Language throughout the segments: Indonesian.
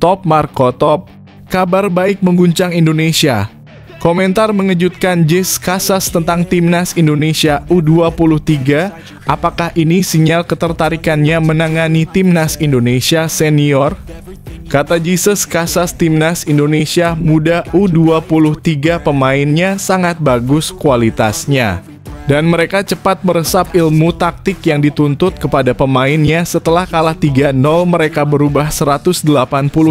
Top Marco Top, kabar baik mengguncang Indonesia. Komentar mengejutkan Jess Casas tentang Timnas Indonesia U23, apakah ini sinyal ketertarikannya menangani Timnas Indonesia Senior? Kata Jess Casas, Timnas Indonesia Muda U23 pemainnya sangat bagus kualitasnya. Dan mereka cepat meresap ilmu taktik yang dituntut kepada pemainnya. Setelah kalah 3-0, mereka berubah 180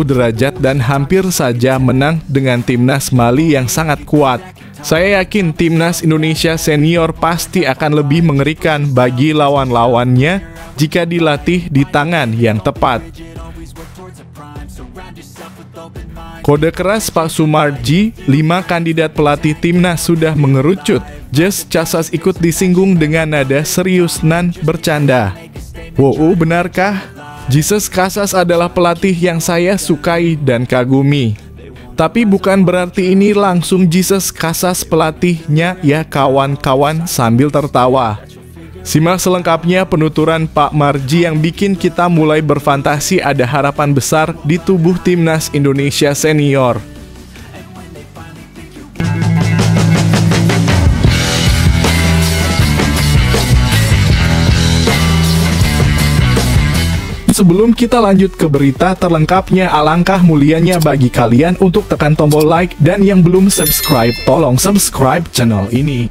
derajat dan hampir saja menang dengan Timnas Mali yang sangat kuat. Saya yakin Timnas Indonesia Senior pasti akan lebih mengerikan bagi lawan-lawannya jika dilatih di tangan yang tepat. Kode keras Pak Sumarji, 5 kandidat pelatih Timnas sudah mengerucut. Jess Casas ikut disinggung dengan nada serius nan bercanda. Wow, benarkah? Jess Casas adalah pelatih yang saya sukai dan kagumi. Tapi bukan berarti ini langsung Jess Casas pelatihnya ya kawan-kawan, sambil tertawa. Simak selengkapnya penuturan Pak Marji yang bikin kita mulai berfantasi ada harapan besar di tubuh Timnas Indonesia Senior. Sebelum kita lanjut ke berita terlengkapnya, alangkah mulianya bagi kalian untuk tekan tombol like, dan yang belum subscribe tolong subscribe channel ini.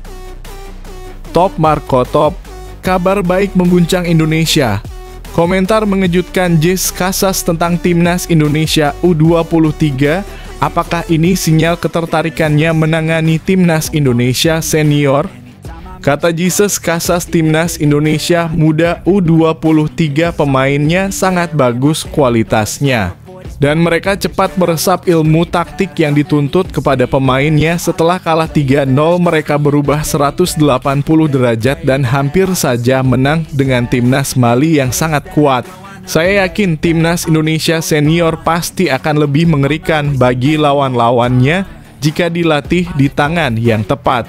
Top Marco Top, kabar baik mengguncang Indonesia. Komentar mengejutkan Jess Casas tentang Timnas Indonesia U23, apakah ini sinyal ketertarikannya menangani Timnas Indonesia Senior? Kata Jess Casas, Timnas Indonesia Muda U23 pemainnya sangat bagus kualitasnya. Dan mereka cepat meresap ilmu taktik yang dituntut kepada pemainnya. Setelah kalah 3-0, mereka berubah 180 derajat dan hampir saja menang dengan Timnas Mali yang sangat kuat. Saya yakin Timnas Indonesia Senior pasti akan lebih mengerikan bagi lawan-lawannya jika dilatih di tangan yang tepat.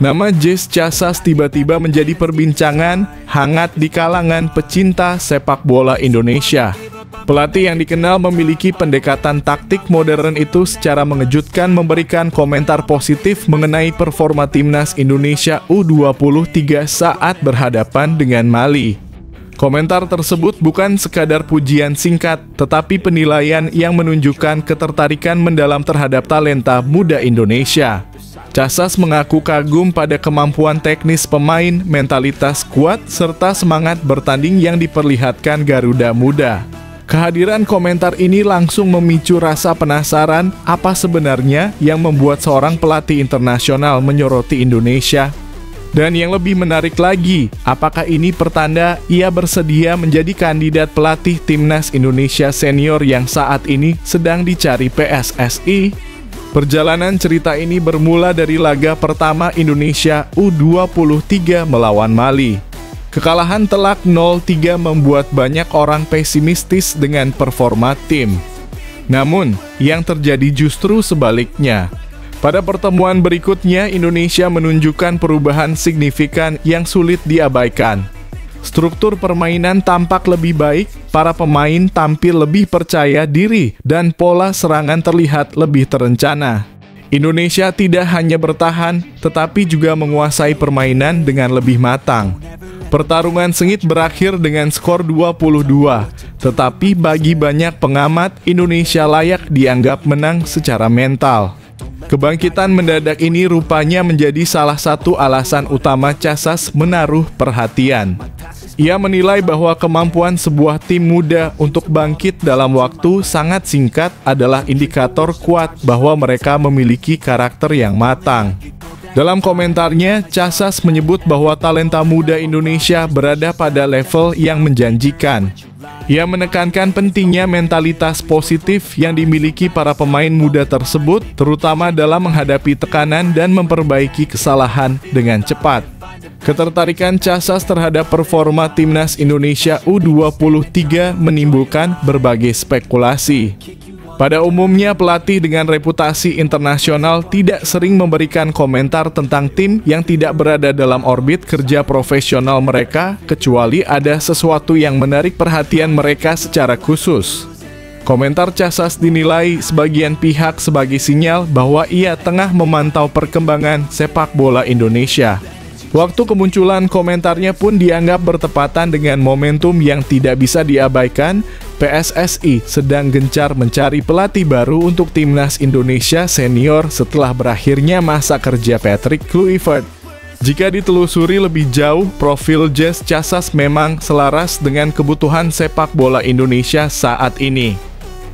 Nama Jess Casas tiba-tiba menjadi perbincangan hangat di kalangan pecinta sepak bola Indonesia. Pelatih yang dikenal memiliki pendekatan taktik modern itu secara mengejutkan memberikan komentar positif mengenai performa Timnas Indonesia U23 saat berhadapan dengan Mali. Komentar tersebut bukan sekadar pujian singkat, tetapi penilaian yang menunjukkan ketertarikan mendalam terhadap talenta muda Indonesia. Casas mengaku kagum pada kemampuan teknis pemain, mentalitas kuat, serta semangat bertanding yang diperlihatkan Garuda Muda. Kehadiran komentar ini langsung memicu rasa penasaran apa sebenarnya yang membuat seorang pelatih internasional menyoroti Indonesia. Dan yang lebih menarik lagi, apakah ini pertanda ia bersedia menjadi kandidat pelatih Timnas Indonesia Senior yang saat ini sedang dicari PSSI? Perjalanan cerita ini bermula dari laga pertama Indonesia U23 melawan Mali. Kekalahan telak 0-3 membuat banyak orang pesimistis dengan performa tim. Namun, yang terjadi justru sebaliknya. Pada pertemuan berikutnya, Indonesia menunjukkan perubahan signifikan yang sulit diabaikan. Struktur permainan tampak lebih baik, para pemain tampil lebih percaya diri, dan pola serangan terlihat lebih terencana. Indonesia tidak hanya bertahan, tetapi juga menguasai permainan dengan lebih matang. Pertarungan sengit berakhir dengan skor 22, tetapi bagi banyak pengamat, Indonesia layak dianggap menang secara mental. Kebangkitan mendadak ini rupanya menjadi salah satu alasan utama Casas menaruh perhatian. Ia menilai bahwa kemampuan sebuah tim muda untuk bangkit dalam waktu sangat singkat adalah indikator kuat bahwa mereka memiliki karakter yang matang. Dalam komentarnya, Casas menyebut bahwa talenta muda Indonesia berada pada level yang menjanjikan. Ia menekankan pentingnya mentalitas positif yang dimiliki para pemain muda tersebut, terutama dalam menghadapi tekanan dan memperbaiki kesalahan dengan cepat. Ketertarikan Casas terhadap performa Timnas Indonesia U23 menimbulkan berbagai spekulasi. Pada umumnya, pelatih dengan reputasi internasional tidak sering memberikan komentar tentang tim yang tidak berada dalam orbit kerja profesional mereka, kecuali ada sesuatu yang menarik perhatian mereka secara khusus. Komentar Casas dinilai sebagian pihak sebagai sinyal bahwa ia tengah memantau perkembangan sepak bola Indonesia. Waktu kemunculan komentarnya pun dianggap bertepatan dengan momentum yang tidak bisa diabaikan. PSSI sedang gencar mencari pelatih baru untuk timnas Indonesia senior setelah berakhirnya masa kerja Patrick Kluivert. Jika ditelusuri lebih jauh, profil Jesse Casas memang selaras dengan kebutuhan sepak bola Indonesia saat ini.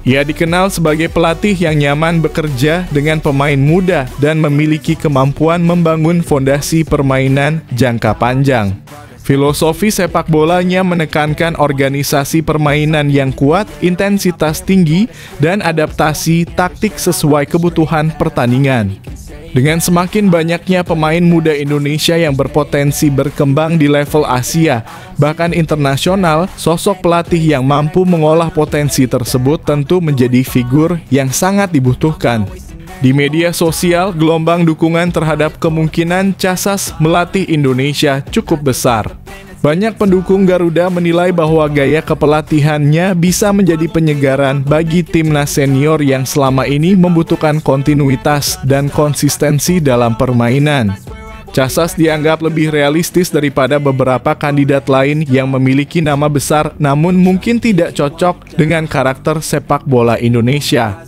Ia dikenal sebagai pelatih yang nyaman bekerja dengan pemain muda dan memiliki kemampuan membangun fondasi permainan jangka panjang. Filosofi sepak bolanya menekankan organisasi permainan yang kuat, intensitas tinggi, dan adaptasi taktik sesuai kebutuhan pertandingan. Dengan semakin banyaknya pemain muda Indonesia yang berpotensi berkembang di level Asia, bahkan internasional, sosok pelatih yang mampu mengolah potensi tersebut tentu menjadi figur yang sangat dibutuhkan. Di media sosial, gelombang dukungan terhadap kemungkinan Casas melatih Indonesia cukup besar. Banyak pendukung Garuda menilai bahwa gaya kepelatihannya bisa menjadi penyegaran bagi timnas senior yang selama ini membutuhkan kontinuitas dan konsistensi dalam permainan. Casas dianggap lebih realistis daripada beberapa kandidat lain yang memiliki nama besar namun mungkin tidak cocok dengan karakter sepak bola Indonesia.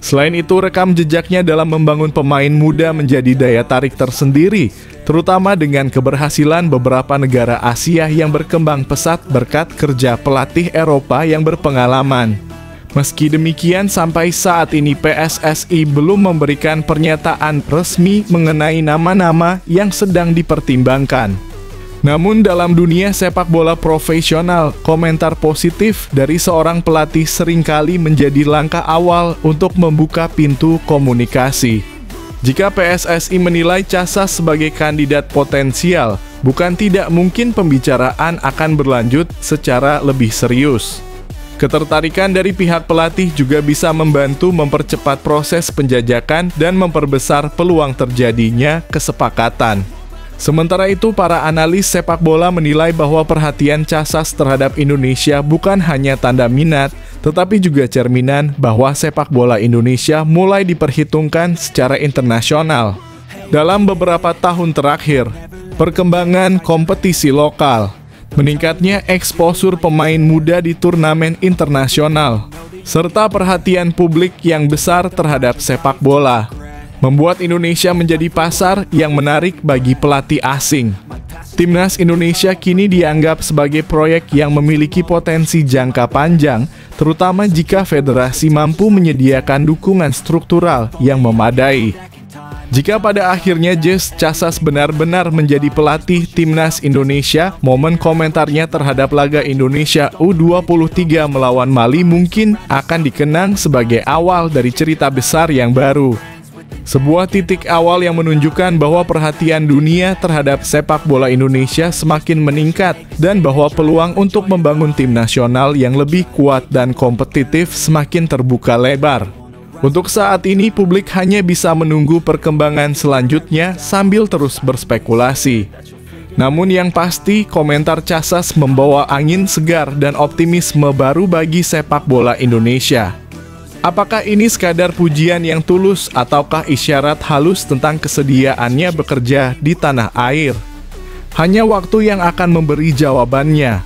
Selain itu, rekam jejaknya dalam membangun pemain muda menjadi daya tarik tersendiri, terutama dengan keberhasilan beberapa negara Asia yang berkembang pesat berkat kerja pelatih Eropa yang berpengalaman. Meski demikian, sampai saat ini PSSI belum memberikan pernyataan resmi mengenai nama-nama yang sedang dipertimbangkan. Namun dalam dunia sepak bola profesional, komentar positif dari seorang pelatih seringkali menjadi langkah awal untuk membuka pintu komunikasi. Jika PSSI menilai Casas sebagai kandidat potensial, bukan tidak mungkin pembicaraan akan berlanjut secara lebih serius. Ketertarikan dari pihak pelatih juga bisa membantu mempercepat proses penjajakan dan memperbesar peluang terjadinya kesepakatan. Sementara itu, para analis sepak bola menilai bahwa perhatian Casas terhadap Indonesia bukan hanya tanda minat, tetapi juga cerminan bahwa sepak bola Indonesia mulai diperhitungkan secara internasional. Dalam beberapa tahun terakhir, perkembangan kompetisi lokal, meningkatnya eksposur pemain muda di turnamen internasional, serta perhatian publik yang besar terhadap sepak bola, membuat Indonesia menjadi pasar yang menarik bagi pelatih asing. Timnas Indonesia kini dianggap sebagai proyek yang memiliki potensi jangka panjang, terutama jika federasi mampu menyediakan dukungan struktural yang memadai. Jika pada akhirnya Jesse Casas benar-benar menjadi pelatih Timnas Indonesia, momen komentarnya terhadap laga Indonesia U23 melawan Mali mungkin akan dikenang sebagai awal dari cerita besar yang baru. Sebuah titik awal yang menunjukkan bahwa perhatian dunia terhadap sepak bola Indonesia semakin meningkat dan bahwa peluang untuk membangun tim nasional yang lebih kuat dan kompetitif semakin terbuka lebar. Untuk saat ini, publik hanya bisa menunggu perkembangan selanjutnya sambil terus berspekulasi. Namun yang pasti, komentar Casas membawa angin segar dan optimisme baru bagi sepak bola Indonesia. Apakah ini sekadar pujian yang tulus ataukah isyarat halus tentang kesediaannya bekerja di tanah air? Hanya waktu yang akan memberi jawabannya.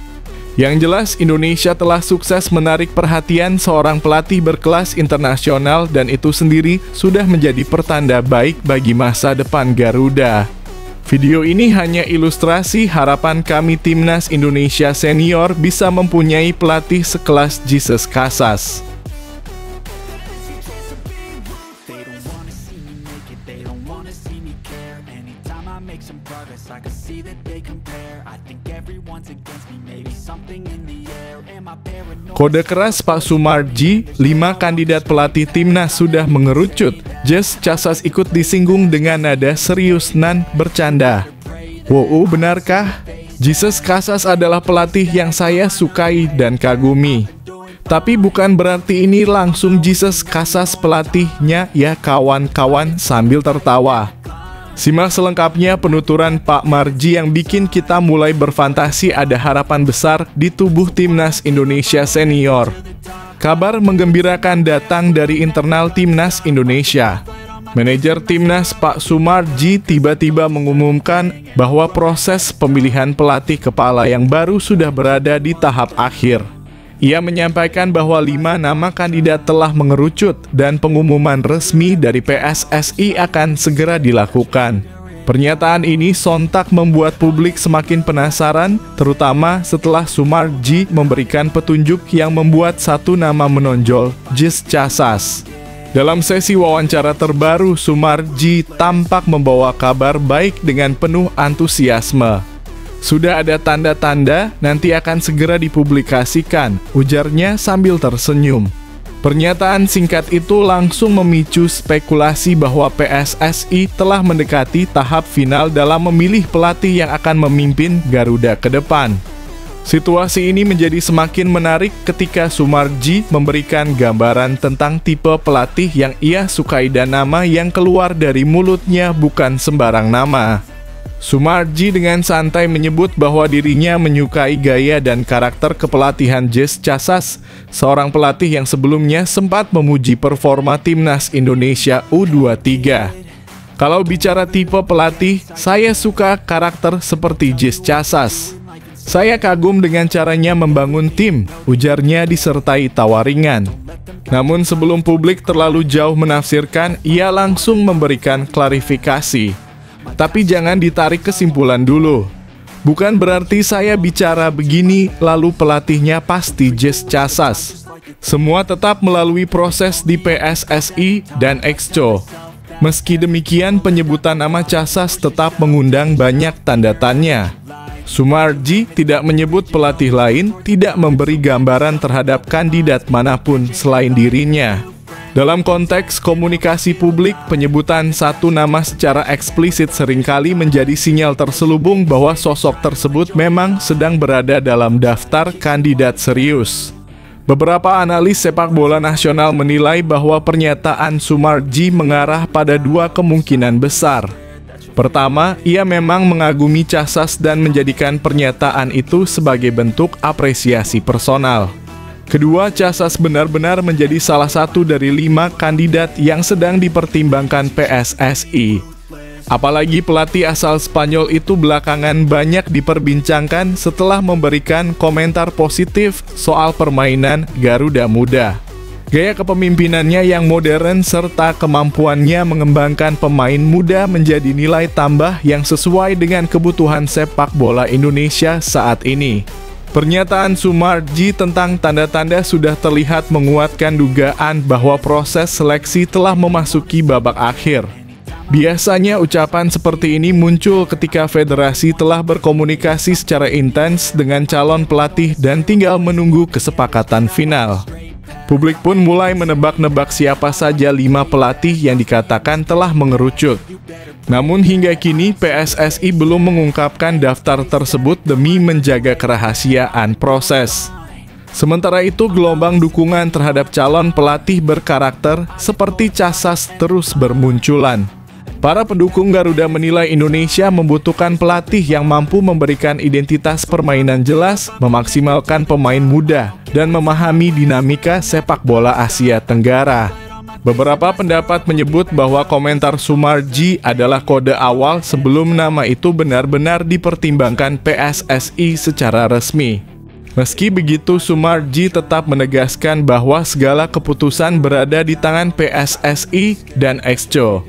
Yang jelas, Indonesia telah sukses menarik perhatian seorang pelatih berkelas internasional dan itu sendiri sudah menjadi pertanda baik bagi masa depan Garuda. Video ini hanya ilustrasi harapan kami Timnas Indonesia senior bisa mempunyai pelatih sekelas Jesse Casas. Kode keras Pak Sumarji, 5 kandidat pelatih timnas sudah mengerucut. Jesse Casas ikut disinggung dengan nada serius nan bercanda. Wow, benarkah? Jesse Casas adalah pelatih yang saya sukai dan kagumi. Tapi bukan berarti ini langsung Jesse Casas pelatihnya ya kawan-kawan, sambil tertawa. Simak selengkapnya penuturan Pak Marji yang bikin kita mulai berfantasi ada harapan besar di tubuh Timnas Indonesia senior. Kabar menggembirakan datang dari internal Timnas Indonesia. Manajer Timnas Pak Soemarji tiba-tiba mengumumkan bahwa proses pemilihan pelatih kepala yang baru sudah berada di tahap akhir. Ia menyampaikan bahwa 5 nama kandidat telah mengerucut dan pengumuman resmi dari PSSI akan segera dilakukan. Pernyataan ini sontak membuat publik semakin penasaran, terutama setelah Soemarji memberikan petunjuk yang membuat satu nama menonjol, Jis Casas. Dalam sesi wawancara terbaru, Soemarji tampak membawa kabar baik dengan penuh antusiasme. Sudah ada tanda-tanda nanti akan segera dipublikasikan, ujarnya sambil tersenyum. Pernyataan singkat itu langsung memicu spekulasi bahwa PSSI telah mendekati tahap final dalam memilih pelatih yang akan memimpin Garuda ke depan. Situasi ini menjadi semakin menarik ketika Soemarji memberikan gambaran tentang tipe pelatih yang ia sukai dan nama yang keluar dari mulutnya bukan sembarang nama. Soemarji dengan santai menyebut bahwa dirinya menyukai gaya dan karakter kepelatihan Jis Casas, seorang pelatih yang sebelumnya sempat memuji performa Timnas Indonesia U23. Kalau bicara tipe pelatih, saya suka karakter seperti Jis Casas. Saya kagum dengan caranya membangun tim, ujarnya disertai tawa ringan. Namun sebelum publik terlalu jauh menafsirkan, ia langsung memberikan klarifikasi. Tapi jangan ditarik kesimpulan dulu. Bukan berarti saya bicara begini, lalu pelatihnya pasti Jis Casas. Semua tetap melalui proses di PSSI dan Exco. Meski demikian, penyebutan nama Casas tetap mengundang banyak tanda tanya. Soemarji tidak menyebut pelatih lain, tidak memberi gambaran terhadap kandidat manapun selain dirinya. Dalam konteks komunikasi publik, penyebutan satu nama secara eksplisit seringkali menjadi sinyal terselubung bahwa sosok tersebut memang sedang berada dalam daftar kandidat serius. Beberapa analis sepak bola nasional menilai bahwa pernyataan Soemarji mengarah pada 2 kemungkinan besar. Pertama, ia memang mengagumi Casas dan menjadikan pernyataan itu sebagai bentuk apresiasi personal. Kedua, Casas benar-benar menjadi salah satu dari 5 kandidat yang sedang dipertimbangkan PSSI. Apalagi pelatih asal Spanyol itu belakangan banyak diperbincangkan setelah memberikan komentar positif soal permainan Garuda Muda. Gaya kepemimpinannya yang modern serta kemampuannya mengembangkan pemain muda menjadi nilai tambah yang sesuai dengan kebutuhan sepak bola Indonesia saat ini. Pernyataan Soemarji tentang tanda-tanda sudah terlihat menguatkan dugaan bahwa proses seleksi telah memasuki babak akhir. Biasanya ucapan seperti ini muncul ketika federasi telah berkomunikasi secara intens dengan calon pelatih dan tinggal menunggu kesepakatan final. Publik pun mulai menebak-nebak siapa saja 5 pelatih yang dikatakan telah mengerucut. Namun hingga kini PSSI belum mengungkapkan daftar tersebut demi menjaga kerahasiaan proses. Sementara itu, gelombang dukungan terhadap calon pelatih berkarakter seperti Casas terus bermunculan. Para pendukung Garuda menilai Indonesia membutuhkan pelatih yang mampu memberikan identitas permainan jelas, memaksimalkan pemain muda, dan memahami dinamika sepak bola Asia Tenggara. Beberapa pendapat menyebut bahwa komentar Soemarji adalah kode awal sebelum nama itu benar-benar dipertimbangkan PSSI secara resmi. Meski begitu, Soemarji tetap menegaskan bahwa segala keputusan berada di tangan PSSI dan Exco.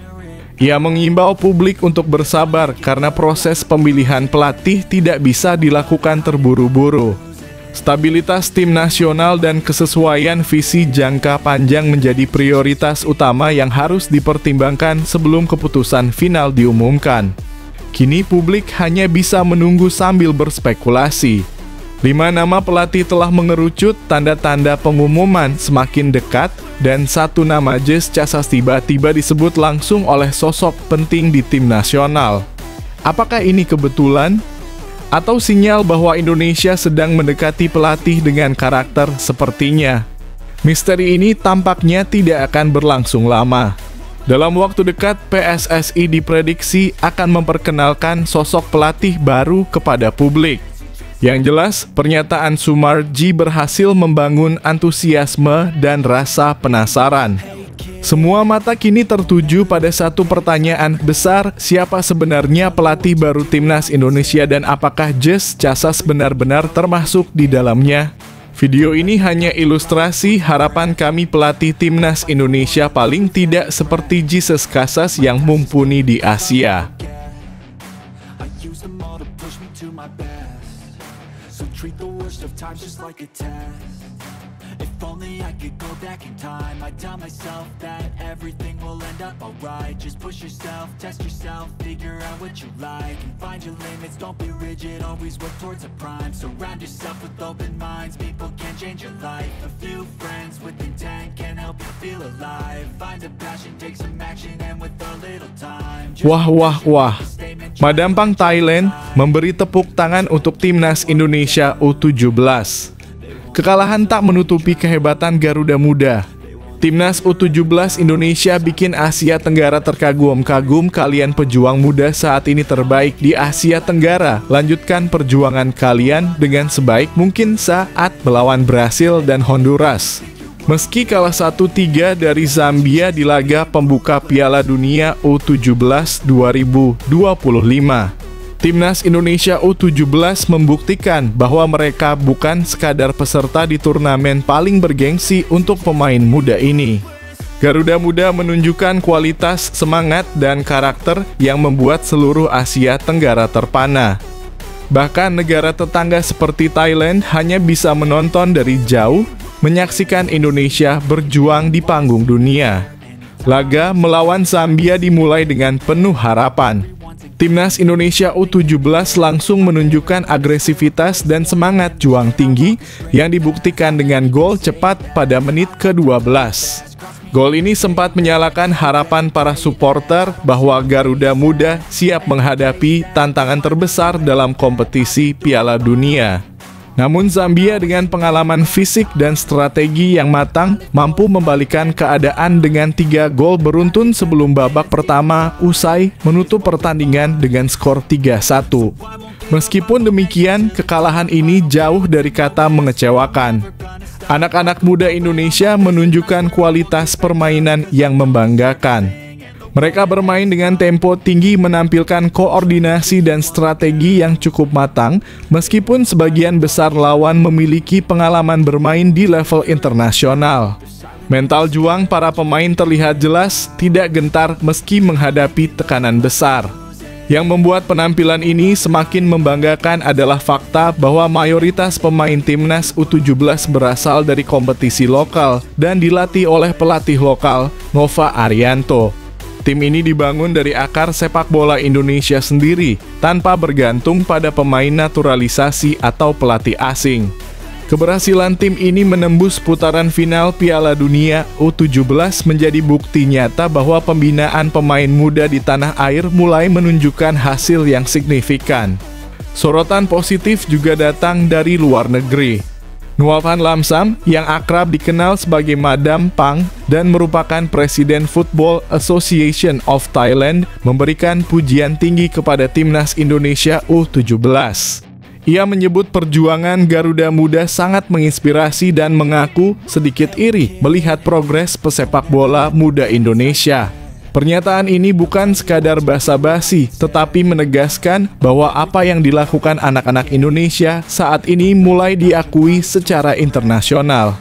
Ia mengimbau publik untuk bersabar karena proses pemilihan pelatih tidak bisa dilakukan terburu-buru. Stabilitas tim nasional dan kesesuaian visi jangka panjang menjadi prioritas utama yang harus dipertimbangkan sebelum keputusan final diumumkan. Kini publik hanya bisa menunggu sambil berspekulasi. 5 nama pelatih telah mengerucut, tanda-tanda pengumuman semakin dekat, dan satu nama Jis Casas tiba-tiba disebut langsung oleh sosok penting di tim nasional. Apakah ini kebetulan? Atau sinyal bahwa Indonesia sedang mendekati pelatih dengan karakter sepertinya? Misteri ini tampaknya tidak akan berlangsung lama. Dalam waktu dekat, PSSI diprediksi akan memperkenalkan sosok pelatih baru kepada publik. Yang jelas, pernyataan Sumarji berhasil membangun antusiasme dan rasa penasaran. Semua mata kini tertuju pada satu pertanyaan besar, siapa sebenarnya pelatih baru Timnas Indonesia dan apakah Jes Casas benar-benar termasuk di dalamnya? Video ini hanya ilustrasi harapan kami pelatih Timnas Indonesia paling tidak seperti Jes Casas yang mumpuni di Asia. If only I could go back in time, I'd tell myself that everything will end up alright. Just push yourself, test yourself, figure out what you like, and find your limits, don't be rigid, always work towards a prime. Surround yourself with open minds, people can change your life. A few friends with intent can help you feel alive. Find a passion, take some action, and with a little time. Wah. Madam Pang Thailand memberi tepuk tangan untuk Timnas Indonesia U17. Kekalahan tak menutupi kehebatan Garuda Muda. Timnas U17 Indonesia bikin Asia Tenggara terkagum-kagum, kalian pejuang muda saat ini terbaik di Asia Tenggara. Lanjutkan perjuangan kalian dengan sebaik mungkin saat melawan Brasil dan Honduras. Meski kalah 1-3 dari Zambia di laga pembuka Piala Dunia U17 2025. Timnas Indonesia U17 membuktikan bahwa mereka bukan sekadar peserta di turnamen paling bergengsi untuk pemain muda ini. Garuda Muda menunjukkan kualitas, semangat, dan karakter yang membuat seluruh Asia Tenggara terpana. Bahkan negara tetangga seperti Thailand hanya bisa menonton dari jauh, menyaksikan Indonesia berjuang di panggung dunia. Laga melawan Zambia dimulai dengan penuh harapan. Timnas Indonesia U17 langsung menunjukkan agresivitas dan semangat juang tinggi yang dibuktikan dengan gol cepat pada menit ke-12. Gol ini sempat menyalakan harapan para supporter bahwa Garuda Muda siap menghadapi tantangan terbesar dalam kompetisi Piala Dunia. Namun Zambia dengan pengalaman fisik dan strategi yang matang mampu membalikkan keadaan dengan 3 gol beruntun sebelum babak pertama usai menutup pertandingan dengan skor 3-1. Meskipun demikian, kekalahan ini jauh dari kata mengecewakan. Anak-anak muda Indonesia menunjukkan kualitas permainan yang membanggakan. Mereka bermain dengan tempo tinggi, menampilkan koordinasi dan strategi yang cukup matang, meskipun sebagian besar lawan memiliki pengalaman bermain di level internasional. Mental juang para pemain terlihat jelas, tidak gentar meski menghadapi tekanan besar. Yang membuat penampilan ini semakin membanggakan adalah fakta bahwa mayoritas pemain Timnas U17 berasal dari kompetisi lokal dan dilatih oleh pelatih lokal, Nova Arianto. Tim ini dibangun dari akar sepak bola Indonesia sendiri, tanpa bergantung pada pemain naturalisasi atau pelatih asing. Keberhasilan tim ini menembus putaran final Piala Dunia U17 menjadi bukti nyata bahwa pembinaan pemain muda di tanah air mulai menunjukkan hasil yang signifikan. Sorotan positif juga datang dari luar negeri. Nuavan Lamsam, yang akrab dikenal sebagai Madam Pang dan merupakan Presiden Football Association of Thailand, memberikan pujian tinggi kepada Timnas Indonesia U17. Ia menyebut perjuangan Garuda Muda sangat menginspirasi dan mengaku sedikit iri melihat progres pesepak bola muda Indonesia. Pernyataan ini bukan sekadar basa-basi, tetapi menegaskan bahwa apa yang dilakukan anak-anak Indonesia saat ini mulai diakui secara internasional.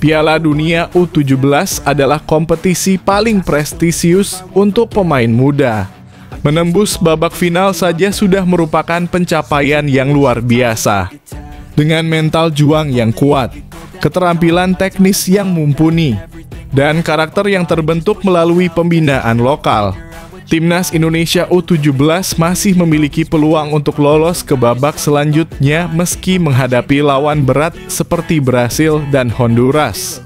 Piala Dunia U17 adalah kompetisi paling prestisius untuk pemain muda. Menembus babak final saja sudah merupakan pencapaian yang luar biasa. Dengan mental juang yang kuat, keterampilan teknis yang mumpuni, dan karakter yang terbentuk melalui pembinaan lokal, Timnas Indonesia U17 masih memiliki peluang untuk lolos ke babak selanjutnya meski menghadapi lawan berat seperti Brasil dan Honduras.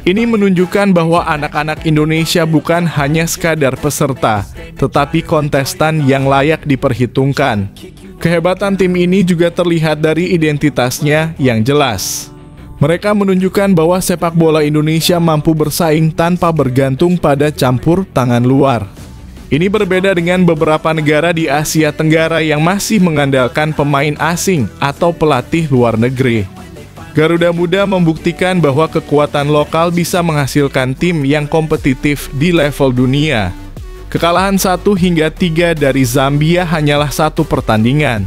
Ini menunjukkan bahwa anak-anak Indonesia bukan hanya sekadar peserta, tetapi kontestan yang layak diperhitungkan. Kehebatan tim ini juga terlihat dari identitasnya yang jelas. Mereka menunjukkan bahwa sepak bola Indonesia mampu bersaing tanpa bergantung pada campur tangan luar. Ini berbeda dengan beberapa negara di Asia Tenggara yang masih mengandalkan pemain asing atau pelatih luar negeri. Garuda Muda membuktikan bahwa kekuatan lokal bisa menghasilkan tim yang kompetitif di level dunia. Kekalahan 1-3 dari Zambia hanyalah satu pertandingan.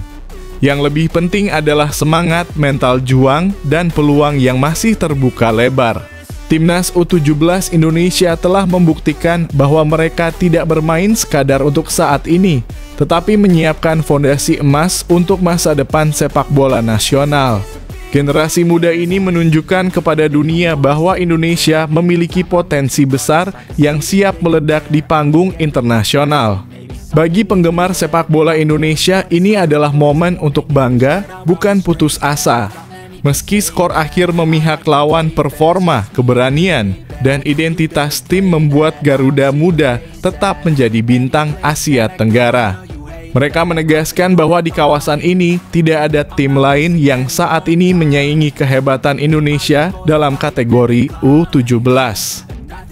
Yang lebih penting adalah semangat, mental juang, dan peluang yang masih terbuka lebar. Timnas U17 Indonesia telah membuktikan bahwa mereka tidak bermain sekadar untuk saat ini, tetapi menyiapkan fondasi emas untuk masa depan sepak bola nasional. Generasi muda ini menunjukkan kepada dunia bahwa Indonesia memiliki potensi besar yang siap meledak di panggung internasional. Bagi penggemar sepak bola Indonesia, ini adalah momen untuk bangga, bukan putus asa. Meski skor akhir memihak lawan, performa, keberanian, dan identitas tim membuat Garuda Muda tetap menjadi bintang Asia Tenggara. Mereka menegaskan bahwa di kawasan ini tidak ada tim lain yang saat ini menyaingi kehebatan Indonesia dalam kategori U17.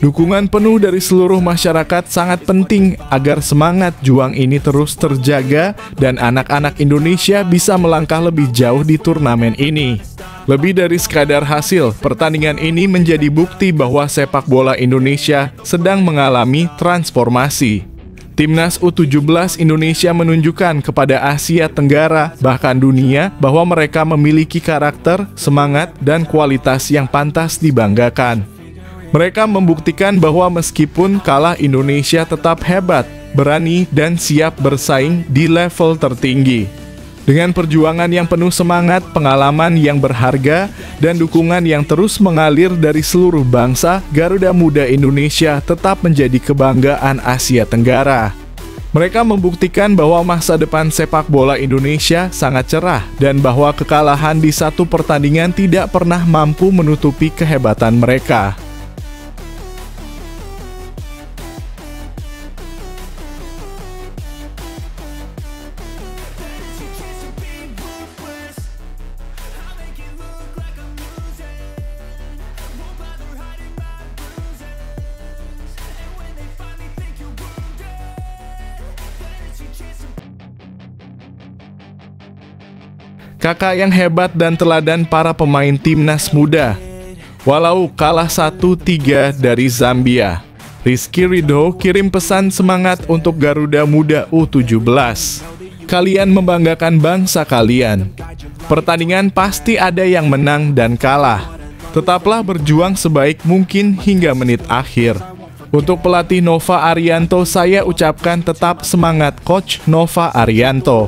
Dukungan penuh dari seluruh masyarakat sangat penting agar semangat juang ini terus terjaga dan anak-anak Indonesia bisa melangkah lebih jauh di turnamen ini. Lebih dari sekadar hasil, pertandingan ini menjadi bukti bahwa sepak bola Indonesia sedang mengalami transformasi. Timnas U17 Indonesia menunjukkan kepada Asia Tenggara, bahkan dunia, bahwa mereka memiliki karakter, semangat, dan kualitas yang pantas dibanggakan. Mereka membuktikan bahwa meskipun kalah, Indonesia tetap hebat, berani, dan siap bersaing di level tertinggi. Dengan perjuangan yang penuh semangat, pengalaman yang berharga, dan dukungan yang terus mengalir dari seluruh bangsa, Garuda Muda Indonesia tetap menjadi kebanggaan Asia Tenggara. Mereka membuktikan bahwa masa depan sepak bola Indonesia sangat cerah dan bahwa kekalahan di satu pertandingan tidak pernah mampu menutupi kehebatan mereka. Kakak yang hebat dan teladan para pemain timnas muda. Walau kalah 1-3 dari Zambia, Rizky Ridho kirim pesan semangat untuk Garuda Muda U17. Kalian membanggakan bangsa kalian. Pertandingan pasti ada yang menang dan kalah. Tetaplah berjuang sebaik mungkin hingga menit akhir. Untuk pelatih Nova Arianto, saya ucapkan tetap semangat Coach Nova Arianto.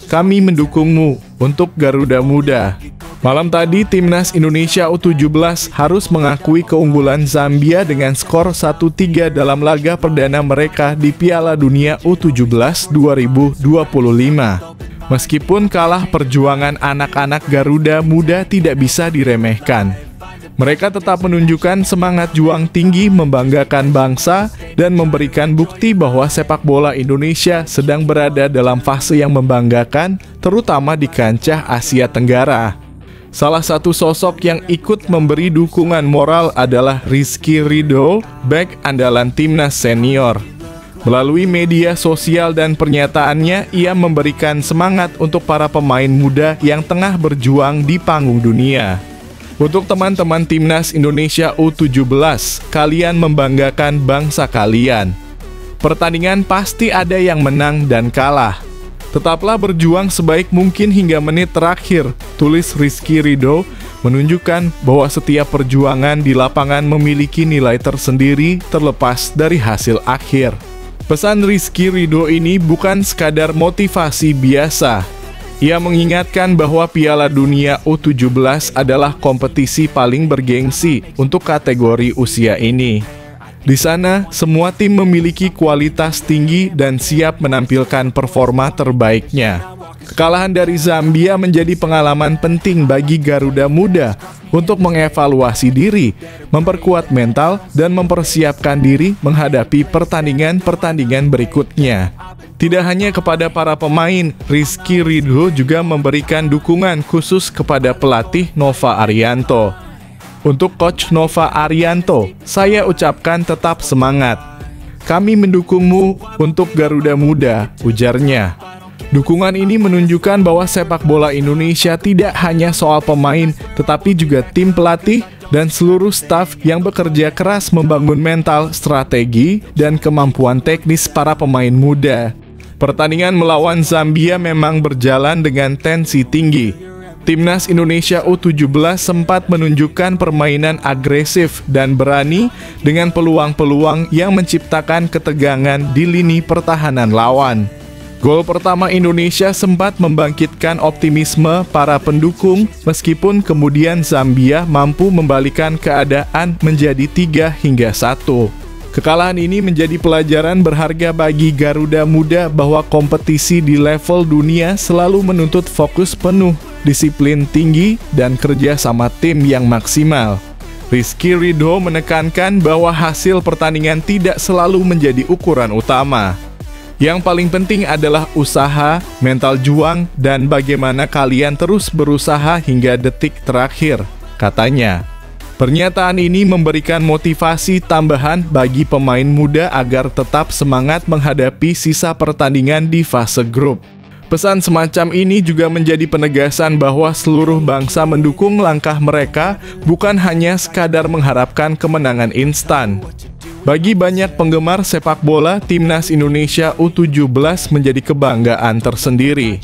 Kami mendukungmu untuk Garuda Muda. Malam tadi, Timnas Indonesia U17 harus mengakui keunggulan Zambia dengan skor 1-3 dalam laga perdana mereka di Piala Dunia U17 2025. Meskipun kalah, perjuangan anak-anak Garuda Muda tidak bisa diremehkan. Mereka tetap menunjukkan semangat juang tinggi, membanggakan bangsa, dan memberikan bukti bahwa sepak bola Indonesia sedang berada dalam fase yang membanggakan, terutama di kancah Asia Tenggara. Salah satu sosok yang ikut memberi dukungan moral adalah Rizky Ridho, bek andalan timnas senior. Melalui media sosial dan pernyataannya, ia memberikan semangat untuk para pemain muda yang tengah berjuang di panggung dunia. Untuk teman-teman Timnas Indonesia U17, kalian membanggakan bangsa kalian. Pertandingan pasti ada yang menang dan kalah. Tetaplah berjuang sebaik mungkin hingga menit terakhir, tulis Rizky Ridho, menunjukkan bahwa setiap perjuangan di lapangan memiliki nilai tersendiri terlepas dari hasil akhir. Pesan Rizky Ridho ini bukan sekadar motivasi biasa. Ia mengingatkan bahwa Piala Dunia U17 adalah kompetisi paling bergengsi untuk kategori usia ini. Di sana, semua tim memiliki kualitas tinggi dan siap menampilkan performa terbaiknya. Kekalahan dari Zambia menjadi pengalaman penting bagi Garuda Muda untuk mengevaluasi diri, memperkuat mental, dan mempersiapkan diri menghadapi pertandingan-pertandingan berikutnya. Tidak hanya kepada para pemain, Rizky Ridho juga memberikan dukungan khusus kepada pelatih Nova Arianto. Untuk Coach Nova Arianto, saya ucapkan tetap semangat. kami mendukungmu untuk Garuda Muda, ujarnya. Dukungan ini menunjukkan bahwa sepak bola Indonesia tidak hanya soal pemain, tetapi juga tim pelatih dan seluruh staf yang bekerja keras membangun mental, strategi, dan kemampuan teknis para pemain muda. Pertandingan melawan Zambia memang berjalan dengan tensi tinggi. Timnas Indonesia U17 sempat menunjukkan permainan agresif dan berani dengan peluang-peluang yang menciptakan ketegangan di lini pertahanan lawan. Gol pertama Indonesia sempat membangkitkan optimisme para pendukung, meskipun kemudian Zambia mampu membalikan keadaan menjadi 3-1. Kekalahan ini menjadi pelajaran berharga bagi Garuda Muda bahwa kompetisi di level dunia selalu menuntut fokus penuh, disiplin tinggi, dan kerja sama tim yang maksimal. Rizky Ridho menekankan bahwa hasil pertandingan tidak selalu menjadi ukuran utama. Yang paling penting adalah usaha, mental juang, dan bagaimana kalian terus berusaha hingga detik terakhir, katanya. Pernyataan ini memberikan motivasi tambahan bagi pemain muda agar tetap semangat menghadapi sisa pertandingan di fase grup. Pesan semacam ini juga menjadi penegasan bahwa seluruh bangsa mendukung langkah mereka, bukan hanya sekadar mengharapkan kemenangan instan. Bagi banyak penggemar sepak bola, Timnas Indonesia U17 menjadi kebanggaan tersendiri.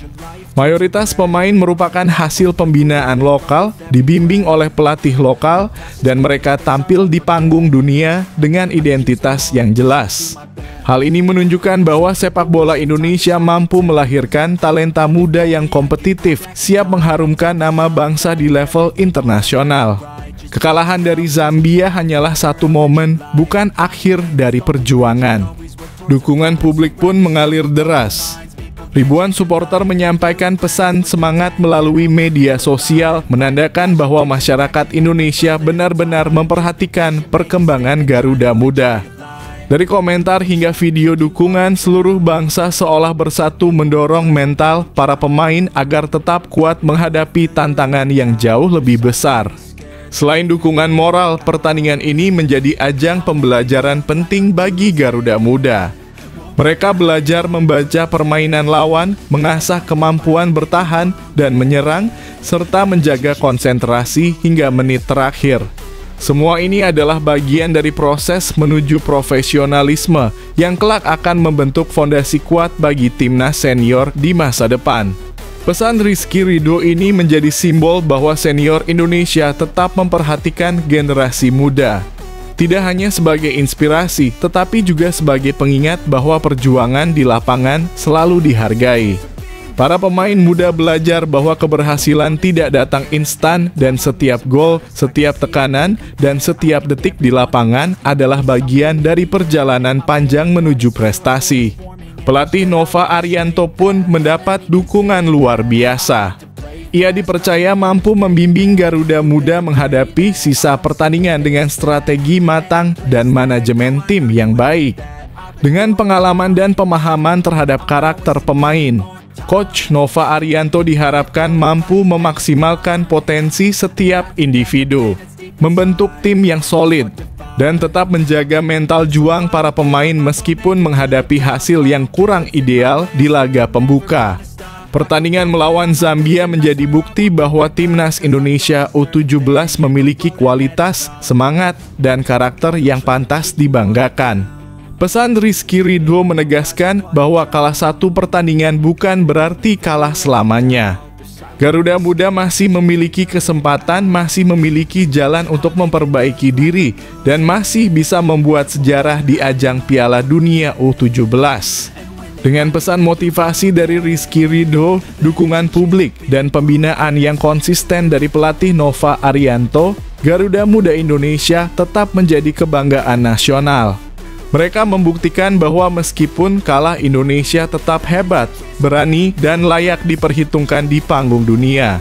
Mayoritas pemain merupakan hasil pembinaan lokal, dibimbing oleh pelatih lokal, dan mereka tampil di panggung dunia dengan identitas yang jelas. Hal ini menunjukkan bahwa sepak bola Indonesia mampu melahirkan talenta muda yang kompetitif, siap mengharumkan nama bangsa di level internasional. Kekalahan dari Zambia hanyalah satu momen, bukan akhir dari perjuangan. Dukungan publik pun mengalir deras. Ribuan supporter menyampaikan pesan semangat melalui media sosial, menandakan bahwa masyarakat Indonesia benar-benar memperhatikan perkembangan Garuda Muda. Dari komentar hingga video dukungan, seluruh bangsa seolah bersatu mendorong mental para pemain agar tetap kuat menghadapi tantangan yang jauh lebih besar. Selain dukungan moral, pertandingan ini menjadi ajang pembelajaran penting bagi Garuda Muda. Mereka belajar membaca permainan lawan, mengasah kemampuan bertahan dan menyerang, serta menjaga konsentrasi hingga menit terakhir. Semua ini adalah bagian dari proses menuju profesionalisme yang kelak akan membentuk fondasi kuat bagi timnas senior di masa depan. Pesan Rizky Ridho ini menjadi simbol bahwa senior Indonesia tetap memperhatikan generasi muda. Tidak hanya sebagai inspirasi, tetapi juga sebagai pengingat bahwa perjuangan di lapangan selalu dihargai. Para pemain muda belajar bahwa keberhasilan tidak datang instan dan setiap gol, setiap tekanan, dan setiap detik di lapangan adalah bagian dari perjalanan panjang menuju prestasi. Pelatih Nova Arianto pun mendapat dukungan luar biasa. Ia dipercaya mampu membimbing Garuda Muda menghadapi sisa pertandingan dengan strategi matang dan manajemen tim yang baik. Dengan pengalaman dan pemahaman terhadap karakter pemain, Coach Nova Arianto diharapkan mampu memaksimalkan potensi setiap individu, membentuk tim yang solid, dan tetap menjaga mental juang para pemain meskipun menghadapi hasil yang kurang ideal di laga pembuka. Pertandingan melawan Zambia menjadi bukti bahwa Timnas Indonesia U17 memiliki kualitas, semangat, dan karakter yang pantas dibanggakan. Pesan Rizky Ridho menegaskan bahwa kalah satu pertandingan bukan berarti kalah selamanya. Garuda Muda masih memiliki kesempatan, masih memiliki jalan untuk memperbaiki diri, dan masih bisa membuat sejarah di ajang Piala Dunia U17. Dengan pesan motivasi dari Rizky Ridho, dukungan publik, dan pembinaan yang konsisten dari pelatih Nova Arianto, Garuda Muda Indonesia tetap menjadi kebanggaan nasional. Mereka membuktikan bahwa meskipun kalah, Indonesia tetap hebat, berani, dan layak diperhitungkan di panggung dunia.